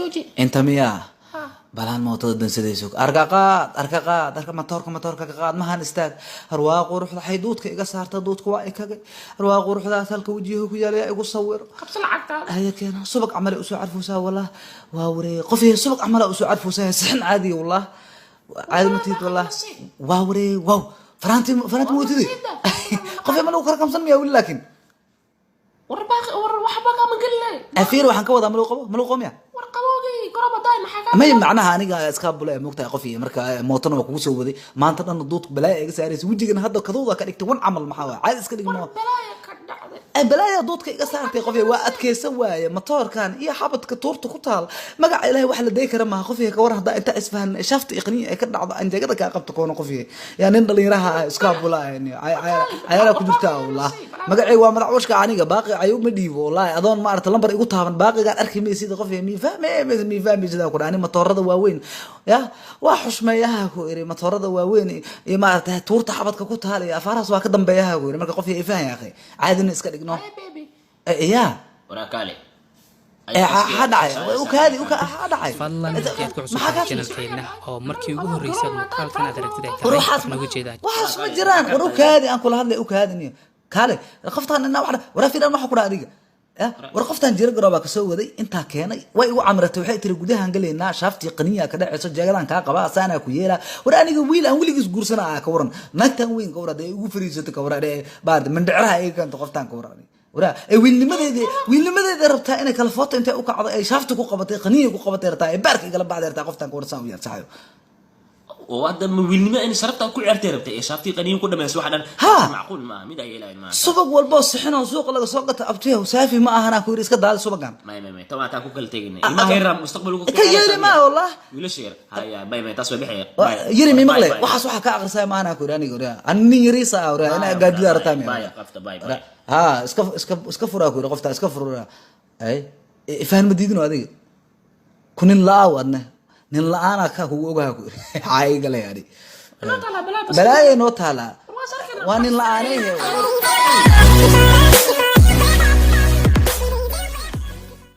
جوجي انت مياه ها balaan mootada dansadayso arka matoorka ka qaad mahan istaag arwaa quruxda xayduudka iga saarta duudka waa ikagay arwaa quruxdaas halka wajiho ku yaala igu sawir قبص العقد هيا كان subag camal u soo carfuusaa wallah waa waree qofii subag camal u soo carfuusaa saxan caadi wallah caadi matid wallah waa waree wow faranti mootidi qofii ma lagu karkamsan miyaa wili laakiin ورباق وحباق من قل لي afiir waxaan ka wadaa ma lagu qomya ورقبوقي قرابة دايما حاجة may macnaha aniga iska bulay moogtahay qofii marka mootana waa kugu soo waday maanta dhan duudka balaa iga saaraysa wajigan hadda kaduuda ka dhigtay wan camal maxaa waa caadi iska dhigmo بلايا كدعدي balaaya duudka iga saartay qofii waa adkeysan waaye matoorkan iyo xabadka tuurta ku taal magaca ilaahay wax la day kara ma qofii ka war hada inta isfahan shafta iqniin ay ka dhacdo anjagada ka qabto koona qofii yaa nin dhalinyaraha iska bulaayeen ayala ku jirta wallah magacay waa madaxwashka aniga baaqi ayuu ma dhiibo wallahi adoon ma arta lambar igu taaban baaqigaan arki may sida qofii mi fahmay sida ku dhaani matoorada waaweyn ya waa xushmeeyaha ku iri matoorada waaweyn iyo ma arta tuurta xabadka ku taal iyo afaaraas waa ka dambeeyaha ku iri marka qofii ay fahmay akhay caadina iska dhigno هاي بيبي يا وراكالي هدعي وكادي هدعي fadlan hadii ku cusub channelkeena oo markii ugu horeysay muuqaalkan aad aragtid ay tahay nagu jeedaa waxaas ma jiraan waraakaadi aan kula hadlay ukaadiniyo kaale qoftaan inna wax wara fiidan waxa ku dhaadiga war qoftaan jira garooba ka soo waday inta keenay way igu amratay waxay tiri gudahan galeena shaafti qaniya ka dhacayso jeegadan ka qaba asaana ku yeela war aniga wiil aan wiligiis guursanaa ka waran nagtan weyn ka warada ugu fariisato ka warada baad mandhiraha ay kan qoftaan ka waran wara ay wiilnimadeeda rabtaa inay kala foto intay u kacdo ay shaafti ku qabatay qaniya ku qabatay rabtaa ay baarka igala bacday qoftaan ka warsan u yartahay وهذا من إن شربتها كل عرتي إيه شافتي قنين كل ما يسوي حدا معقول ما مين أي لا ما subag walbo sixino suuq laga soo gato abtiyo saafi ma ahana ku iska daal subagan ما طبعا تاكل كل تيجي ما غير مستقبلك ka yeeli ma wallah ولا شيء هاي ما تصوي بحير yiri mi maqlay waxaas waxa ka aqrisay ma ahana ku aniga ora anni yirisa ora ina gaadida artami باي قفت باي ha iska fura ku qofta iska fura ay ifaan madidino adiga kunin laawadna nin laana ka ugu ogaa ku ay galay ari لا طلع بلا بس balaay no taala واسرك waa nin laaneey